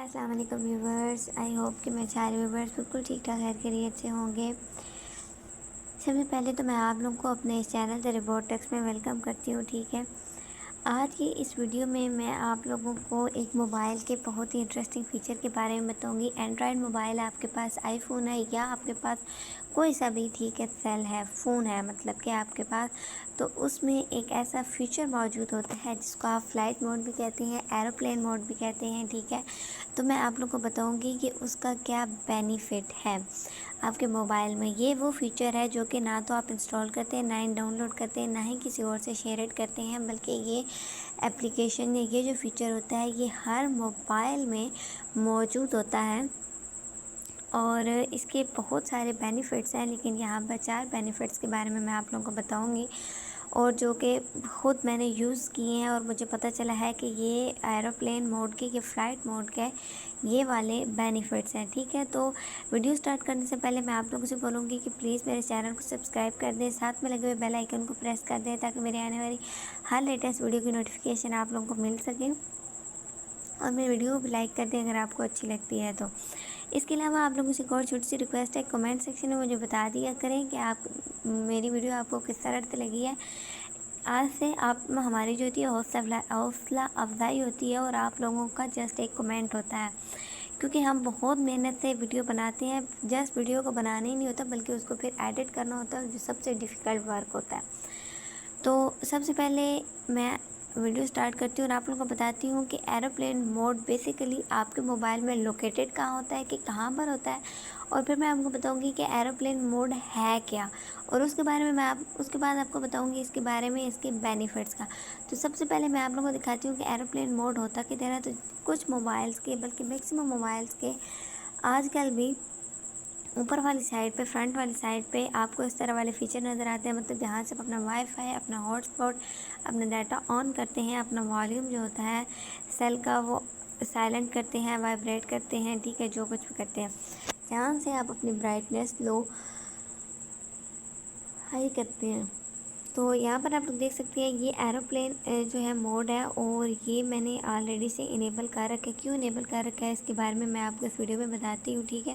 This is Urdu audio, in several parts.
السلام علیکم ویورز، آئی ہوپ کہ میرے سارے ویورز بالکل ٹھیک ٹھاک خیر خیریت سے ہوں گے۔ سب سے پہلے تو میں آپ لوگوں کو اپنے اس چینل دا روبوٹکس میں ویلکم کرتی ہوں، ٹھیک ہے۔ آج کی اس ویڈیو میں آپ لوگوں کو ایک موبائل کے بہت ہی انٹرسٹنگ فیچر کے بارے میں بتاؤں گی۔ اینڈرائڈ موبائل آپ کے پاس آئی فون ہے یا آپ کے پاس کوئی سا بھی ٹھیک ہے سیل ہے، فون ہے مطلب کہ آپ کے پاس، تو اس میں ایک ایسا فیچر موجود ہوتا ہے جس کو آپ فلائٹ موڈ بھی کہتے ہیں، ایروپلین موڈ بھی کہتے ہیں، ٹھیک ہے۔ تو میں آپ لوگوں کو بتاؤں گی کہ اس کا کیا بینیفٹ ہے آپ کے موبائل میں۔ یہ وہ فیچر ہے جو کہ نہ تو آپ انسٹال کرتے ہیں، نہ ہی ڈاؤن لوڈ کرتے ہیں، نہ ہی کسی اور سے شیئر کرتے ہیں، بلکہ یہ اپلیکیشن یا یہ جو فیچر ہوتا ہے یہ ہر موبائل میں موجود ہوتا ہے اور اس کے بہت سارے بینیفٹس ہیں، لیکن یہاں پر 4 بینیفٹس کے بارے میں آپ لوگوں کو بتاؤں گی، اور جو کہ خود میں نے یوز کیے ہیں اور مجھے پتہ چلا ہے کہ یہ ایروپلین موڈ کے، یہ فلائٹ موڈ کے یہ والے بینیفٹس ہیں، ٹھیک ہے۔ تو ویڈیو سٹارٹ کرنے سے پہلے میں آپ لوگوں سے بولوں گی کہ پلیز میرے چینل کو سبسکرائب کر دیں، ساتھ میں لگے ہوئے بیل آئیکن کو پریس کر دیں تاکہ میرے آنے والی ہر لیٹسٹ ویڈیو کی نوٹیفیکیشن آپ لوگوں کو مل سکے، اور میری ویڈیو بھی لائک کر دیں اگر آپ کو اچھی لگتی ہے تو۔ اس کے علاوہ آپ لوگوں سے ایک اور چھوٹی سی ریکویسٹ ہے، کمنٹ سیکشن میں مجھے بتا دیا کریں کہ آپ میری ویڈیو آپ کو کس طرح لگی ہے۔ آج سے آپ ہماری جو ہوتی ہے حوصلہ افزائی ہوتی ہے، اور آپ لوگوں کا جسٹ ایک کمنٹ ہوتا ہے، کیونکہ ہم بہت محنت سے ویڈیو بناتے ہیں، جسٹ ویڈیو کو بنانا ہی نہیں ہوتا بلکہ اس کو پھر ایڈٹ کرنا ہوتا ہے، جو سب سے ڈیفیکلٹ ورک ہوتا ہے۔ تو سب سے پہلے میں ویڈیو سٹارٹ کرتی ہوں اور آپ لوگوں کو بتاتی ہوں کہ ایروپلین موڈ بیسیکلی آپ کے موبائل میں لوکیٹڈ کہاں ہوتا ہے، کہ کہاں پر ہوتا ہے، اور پھر میں آپ کو بتاؤں گی کہ ایروپلین موڈ ہے کیا، اور اس کے بارے میں اس کے بعد آپ کو بتاؤں گی اس کے بارے میں اس کے بینیفٹس کا۔ تو سب سے پہلے میں آپ لوگوں کو دکھاتی ہوں کہ ایروپلین موڈ ہوتا کدھر ہے۔ تو کچھ موبائلز کے، بلکہ میکسیمم موبائلز کے آج کل بھی اوپر والی سائڈ پہ، فرنٹ والی سائڈ پہ آپ کو اس طرح والے فیچر نظر آتے ہیں، مطلب جہاں سے اپنا وائی فائی، اپنا ہاٹ اسپاٹ، اپنا ڈاٹا آن کرتے ہیں، اپنا والیوم جو ہوتا ہے سیل کا وہ سائلنٹ کرتے ہیں، وائبریٹ کرتے ہیں، ٹھیک ہے، جو کچھ بھی کرتے ہیں، جہاں سے آپ اپنی برائٹنس لو ہائی کرتے ہیں۔ تو یہاں پر آپ لوگ دیکھ سکتے ہیں یہ ایروپلین جو ہے موڈ ہے، اور یہ میں نے آلریڈی سے انیبل کر رکھا ہے۔ کیوں انیبل کر رکھا ہے اس کے بارے میں آپ کو اس ویڈیو میں بتاتی ہوں، ٹھیک ہے۔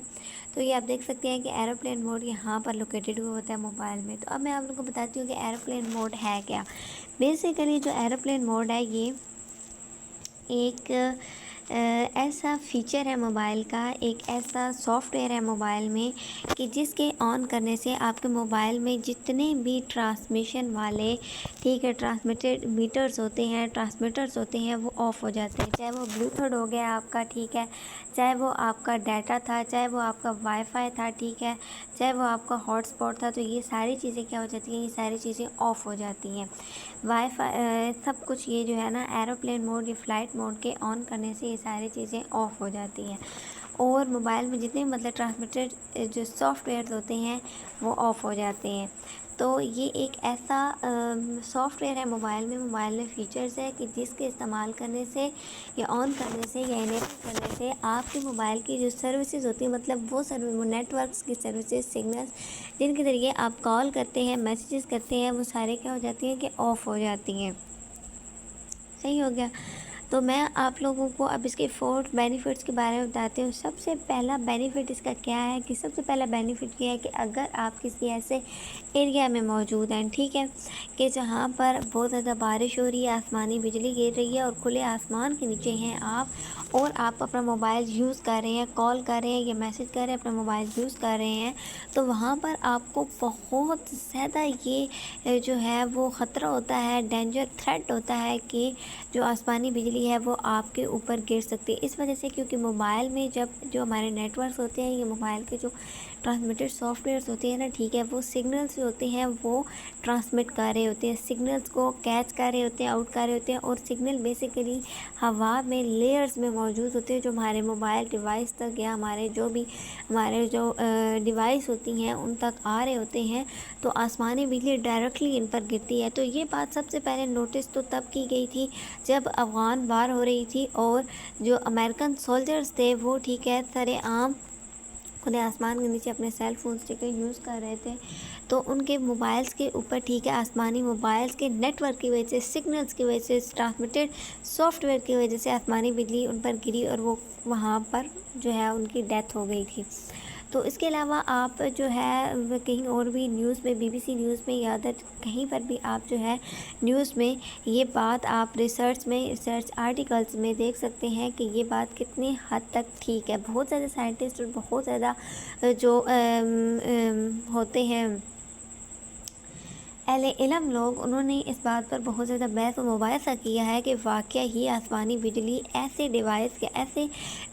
تو یہ آپ دیکھ سکتے ہیں کہ ایروپلین موڈ یہاں پر لوکیٹڈ ہوا ہوتا ہے موبائل میں۔ تو اب میں آپ لوگوں کو بتاتی ہوں کہ ایروپلین موڈ ہے کیا۔ بیسیکلی جو ایروپلین موڈ ہے یہ ایک ایسا فیچر ہے موبائل کا، ایک ایسا سافٹ ویئر ہے موبائل میں کہ جس کے آن کرنے سے آپ کے موبائل میں جتنے بھی ٹرانسمیشن والے، ٹھیک ہے، ٹرانسمیٹڈ میٹرز ہوتے ہیں، ٹرانسمیٹرز ہوتے ہیں، وہ آف ہو جاتے ہیں، چاہے وہ بلوٹوتھ ہو گیا آپ کا، ٹھیک ہے، چاہے وہ آپ کا ڈاٹا تھا، چاہے وہ آپ کا وائی فائی تھا، ٹھیک ہے، چاہے وہ آپ کا ہاٹ اسپاٹ تھا، تو یہ ساری چیزیں کیا ہو جاتی ہیں، یہ ساری چیزیں آف ہو جاتی ہیں، وائی فائی سب کچھ، یہ جو ہے نا ایروپلین موڈ یا فلائٹ موڈ کے آن کرنے سے یہ ساری چیزیں آف ہو جاتی ہیں، اور موبائل میں جتنے مطلب ٹرانسمیٹر جو سافٹ ویئرز ہوتے ہیں وہ آف ہو جاتے ہیں۔ تو یہ ایک ایسا سافٹ ویئر ہے موبائل میں فیچرز ہے کہ جس کے استعمال کرنے سے یا آن کرنے سے یا انیبل کرنے سے آپ کے موبائل کی جو سروسز ہوتی ہیں، مطلب وہ نیٹ ورکس کی سروسز، سگنلز جن کے ذریعے آپ کال کرتے ہیں، میسیجز کرتے ہیں، وہ سارے کیا ہو جاتی ہیں کہ آف ہو جاتی ہیں۔ صحیح ہو گیا۔ تو میں آپ لوگوں کو اب اس کے 4 بینیفٹس کے بارے میں بتاتی ہوں۔ سب سے پہلا بینیفٹ اس کا کیا ہے کہ سب سے پہلا بینیفٹ یہ ہے کہ اگر آپ کسی ایسے ایریا میں موجود ہیں، ٹھیک ہے، کہ جہاں پر بہت زیادہ بارش ہو رہی ہے، آسمانی بجلی گر رہی ہے، اور کھلے آسمان کے نیچے ہیں آپ، اور آپ اپنا موبائل یوز کر رہے ہیں، کال کر رہے ہیں یا میسیج کر رہے ہیں، اپنا موبائل یوز کر رہے ہیں، تو وہاں پر آپ کو بہت زیادہ یہ جو ہے وہ خطرہ ہوتا ہے، ڈینجر تھریٹ ہوتا ہے کہ جو آسمانی بجلی ہے وہ آپ کے اوپر گر سکتی ہے، اس وجہ سے کیونکہ موبائل میں جب جو ہمارے نیٹ ورکس ہوتے ہیں، یہ موبائل کے جو ٹرانسمیٹر سافٹ ویئرس ہوتے ہیں نا، ٹھیک ہے، وہ سگنلز جو ہوتے ہیں وہ ٹرانسمٹ کر رہے ہوتے ہیں، سگنلز کو کیچ کر رہے ہوتے ہیں، آؤٹ کر رہے ہوتے ہیں، اور سگنل بیسیکلی ہوا میں لیئرز میں موجود ہوتے ہیں جو ہمارے موبائل ڈیوائس تک یا ہمارے جو ڈیوائس ہوتی ہیں ان تک آ رہے ہوتے ہیں، تو آسمانی بجلی ڈائریکٹلی ان پر گرتی ہے۔ تو یہ بات سب سے پہلے نوٹس تو تب کی گئی تھی جب افغان وار ہو رہی تھی، اور جو امریکن سولجرز تھے وہ، ٹھیک ہے، سر عام کھلے آسمان کے نیچے اپنے سیل فونس ٹھیک ہے یوز کر رہے تھے، تو ان کے موبائلس کے اوپر ٹھیک ہے آسمانی موبائلس کے نیٹ ورک کی وجہ سے، سگنلز کی وجہ سے، ٹرانسمیٹڈ سافٹ ویئر کی وجہ سے آسمانی بجلی ان پر گری اور وہ وہاں پر جو ہے ان کی ڈیتھ ہو گئی تھی۔ تو اس کے علاوہ آپ جو ہے کہیں اور بھی نیوز میں، BBC نیوز میں یا ادر کہیں پر بھی آپ جو ہے نیوز میں یہ بات آپ ریسرچ آرٹیکلز میں دیکھ سکتے ہیں کہ یہ بات کتنی حد تک ٹھیک ہے۔ بہت زیادہ سائنٹسٹ اور بہت زیادہ جو ہوتے ہیں اہل علم لوگ، انہوں نے اس بات پر بہت زیادہ بحث و مباحثہ کیا ہے کہ واقعہ ہی آسمانی بجلی ایسے ڈیوائس کے ایسے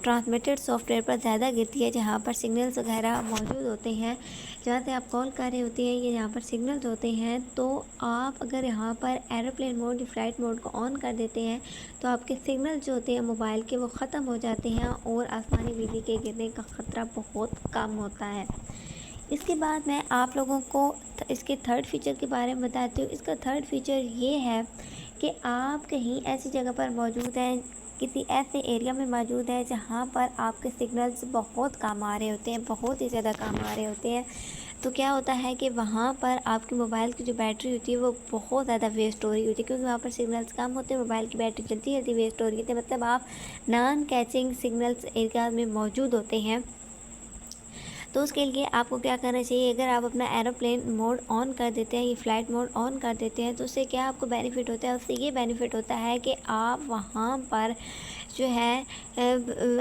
ٹرانسمیٹڈ سافٹ ویئر پر زیادہ گرتی ہے جہاں پر سگنلز وغیرہ موجود ہوتے ہیں، جہاں سے آپ کال کر رہے ہوتے ہیں یا یہاں پر سگنلز ہوتے ہیں، تو آپ اگر یہاں پر ایروپلین موڈ یا فلائٹ موڈ کو آن کر دیتے ہیں تو آپ کے سگنلز جو ہوتے ہیں موبائل کے وہ ختم ہو جاتے ہیں اور آسمانی بجلی کے گرنے کا خطرہ بہت کم ہوتا ہے۔ اس کے بعد میں آپ لوگوں کو اس کے تھرڈ فیچر کے بارے میں بتاتی ہوں۔ اس کا تھرڈ فیچر یہ ہے کہ آپ کہیں ایسی جگہ پر موجود ہیں، کسی ایسے ایریا میں موجود ہے جہاں پر آپ کے سگنلز بہت کم آ رہے ہوتے ہیں، بہت ہی زیادہ کم آ رہے ہوتے ہیں، تو کیا ہوتا ہے کہ وہاں پر آپ کے موبائل کی جو بیٹری ہوتی ہے وہ بہت زیادہ ویسٹ ہو رہی ہوتی ہے، کیونکہ وہاں پر سگنلز کم ہوتے ہیں، موبائل کی بیٹری جلدی ویسٹ ہو رہی ہے، مطلب آپ نان کیچنگ سگنلز ایریا میں موجود ہوتے ہیں۔ تو اس کے لیے آپ کو کیا کرنا چاہیے، اگر آپ اپنا ایروپلین موڈ آن کر دیتے ہیں، یہ فلائٹ موڈ آن کر دیتے ہیں، تو اس سے کیا آپ کو بینیفٹ ہوتا ہے، اس سے یہ بینیفٹ ہوتا ہے کہ آپ وہاں پر جو ہے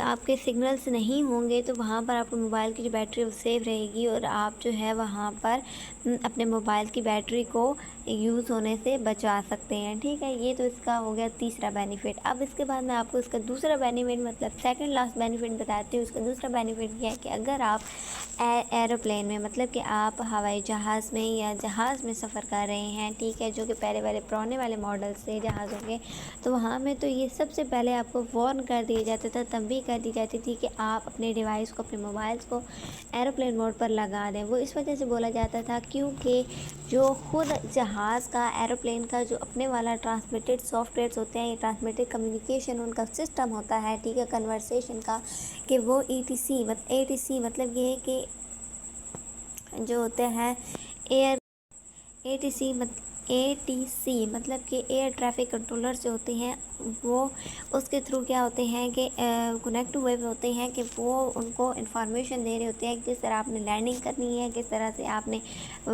آپ کے سگنلز نہیں ہوں گے تو وہاں پر آپ کے موبائل کی جو بیٹری وہ سیو رہے گی اور آپ جو ہے وہاں پر اپنے موبائل کی بیٹری کو یوز ہونے سے بچا سکتے ہیں، ٹھیک ہے۔ یہ تو اس کا ہو گیا تیسرا بینیفٹ۔ اب اس کے بعد میں آپ کو اس کا دوسرا بینیفٹ مطلب سیکنڈ لاسٹ بینیفٹ بتاتی ہوں۔ اس کا دوسرا بینیفٹ یہ ہے کہ اگر آپ ایروپلین میں مطلب کہ آپ ہوائی جہاز میں یا جہاز میں سفر کر رہے ہیں، ٹھیک ہے، جو کہ پہلے والے پرانے والے ماڈلس تھے جہازوں کے، تو وہاں میں تو یہ سب سے پہلے آپ کو وارن کر دیا جاتا تھا، تنبیہ کر دی جاتی تھی کہ آپ اپنے ڈیوائس کو، اپنے موبائلس کو ایروپلین موڈ پر لگا دیں۔ وہ اس وجہ سے بولا جاتا تھا کیونکہ جو خود جہاز کا، ایروپلین کا جو اپنے والا ٹرانسمیٹڈ سافٹ ویئرس ہوتے ہیں، یہ ٹرانسمیٹڈ کمیونیکیشن ان کا سسٹم ہوتا ہے، ٹھیک ہے، کنورسیشن کا، کہ وہ ATC مطلب یہ ہے کہ جو ہوتے ہیں ATC مطلب کہ ایئر ٹریفک کنٹرولرز جو ہوتے ہیں، وہ اس کے تھرو کیا ہوتے ہیں کہ کنیکٹ ہوئے ہوتے ہیں کہ وہ ان کو انفارمیشن دے رہے ہوتے ہیں کس طرح آپ نے لینڈنگ کرنی ہے، کس طرح سے آپ نے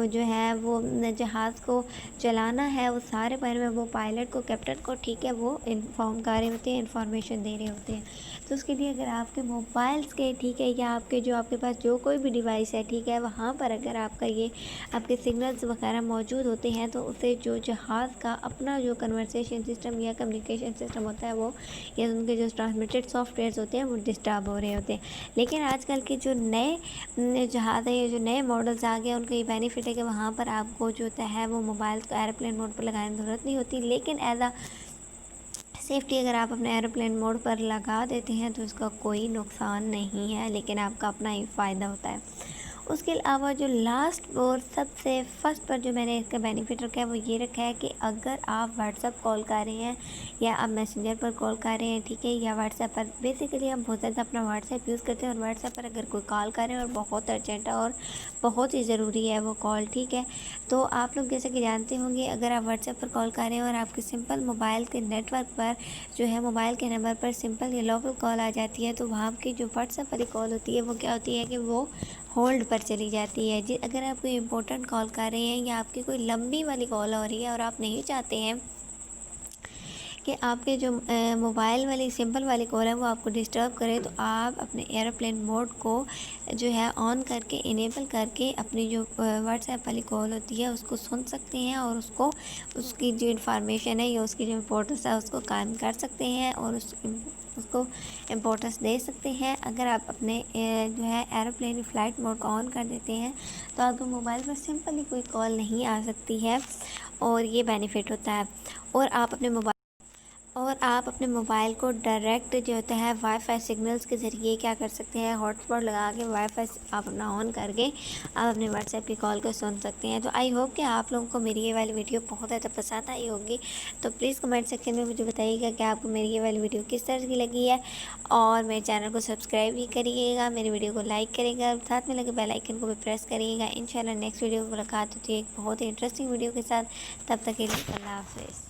جو ہے وہ جہاز کو چلانا ہے، وہ سارے بارے میں وہ پائلٹ کو، کیپٹن کو، ٹھیک ہے، وہ انفارم کر رہے ہوتے ہیں، انفارمیشن دے رہے ہوتے ہیں۔ تو اس کے لیے اگر آپ کے موبائلس کے، ٹھیک ہے، یا آپ کے پاس جو کوئی بھی ڈیوائس ہے، ٹھیک ہے، وہاں پر اگر آپ کا یہ آپ کے سگنلز وغیرہ موجود ہوتے ہیں تو اسے جو جہاز کا اپنا جو کنورسیشن سسٹم یا کمیونیکیشن سسٹم ہوتا ہے وہ، یا ان کے جو ٹرانسمیٹڈ سافٹ ویئرز ہوتے ہیں وہ ڈسٹرب ہو رہے ہوتے ہیں۔ لیکن آج کل کے جو نئے جہاز ہیں، جو نئے ماڈلز آ گئے، ان کا یہ بینیفٹ ہے کہ وہاں پر آپ کو جو ہوتا ہے وہ موبائل کو ایروپلین موڈ پر لگانے کی ضرورت نہیں ہوتی، لیکن ایز اے سیفٹی اگر آپ اپنے ایروپلین موڈ پر لگا دیتے ہیں تو اس کا کوئی نقصان نہیں ہے، لیکن آپ کا اپنا ہی فائدہ ہوتا ہے۔ اس کے علاوہ جو لاسٹ اور سب سے فرسٹ پر جو میں نے اس کا بینیفٹ رکھا ہے وہ یہ رکھا ہے کہ اگر آپ واٹس ایپ کال کر رہے ہیں یا آپ میسنجر پر کال کر رہے ہیں، ٹھیک ہے، یا واٹس ایپ پر، بیسیکلی ہم بہت زیادہ اپنا واٹس ایپ یوز کرتے ہیں، اور واٹس ایپ پر اگر کوئی کال کر رہے ہیں اور بہت ارجنٹ ہے اور بہت ہی ضروری ہے وہ کال، ٹھیک ہے، تو آپ لوگ جیسے کہ جانتے ہوں گے اگر آپ واٹس ایپ پر کال کر رہے ہیں اور آپ کے سمپل موبائل کے نیٹ ورک پر جو ہے موبائل کے نمبر پر سمپل یا لوکل کال آ جاتی ہے، تو وہاں کی جو واٹس ایپ والی کال ہوتی ہے وہ کیا ہوتی ہے کہ وہ ہولڈ پر چلی جاتی ہے۔ اگر آپ کوئی امپورٹنٹ کال کر رہے ہیں یا آپ کی کوئی لمبی والی کال ہو رہی ہے اور آپ نہیں چاہتے ہیں کہ آپ کے جو موبائل والی سمپل والی کال ہے وہ آپ کو ڈسٹرب کرے، تو آپ اپنے ایروپلین موڈ کو جو ہے آن کر کے، انیبل کر کے اپنی جو واٹس ایپ والی کال ہوتی ہے اس کو سن سکتے ہیں اور اس کی جو انفارمیشن ہے یا اس کی جو امپورٹنس ہے اس کو قائم کر سکتے ہیں اور اس کو امپورٹنس دے سکتے ہیں۔ اگر آپ اپنے جو ہے ایروپلین فلائٹ موڈ کو آن کر دیتے ہیں تو آپ کے موبائل پر سمپلی کوئی کال نہیں آ سکتی ہے، اور یہ بینیفٹ ہوتا ہے۔ اور آپ اور آپ اپنے موبائل کو ڈائریکٹ جو ہوتا ہے وائی فائی سگنلز کے ذریعے کیا کر سکتے ہیں، ہاٹ اسپاٹ لگا کے وائی فائی آپ اپنا آن کر کے آپ اپنے واٹس ایپ کی کال کو سن سکتے ہیں۔ تو آئی ہوپ کہ آپ لوگوں کو میری یہ والی ویڈیو بہت زیادہ پسند آئی ہوگی، تو پلیز کمنٹ سیکشن میں مجھے بتائیے گا کہ آپ کو میری یہ والی ویڈیو کس طرح کی لگی ہے، اور میرے چینل کو سبسکرائب بھی کریے گا، میری ویڈیو کو لائک کرے گا، ساتھ میں لگے بیل آئیکن کو بھی پریس کریے گا۔ انشاءاللہ نیکسٹ ویڈیو میں ملاقات ہوتی ہے ایک بہت ہی انٹرسٹنگ ویڈیو کے ساتھ، تب تک کے لیے اللہ حافظ۔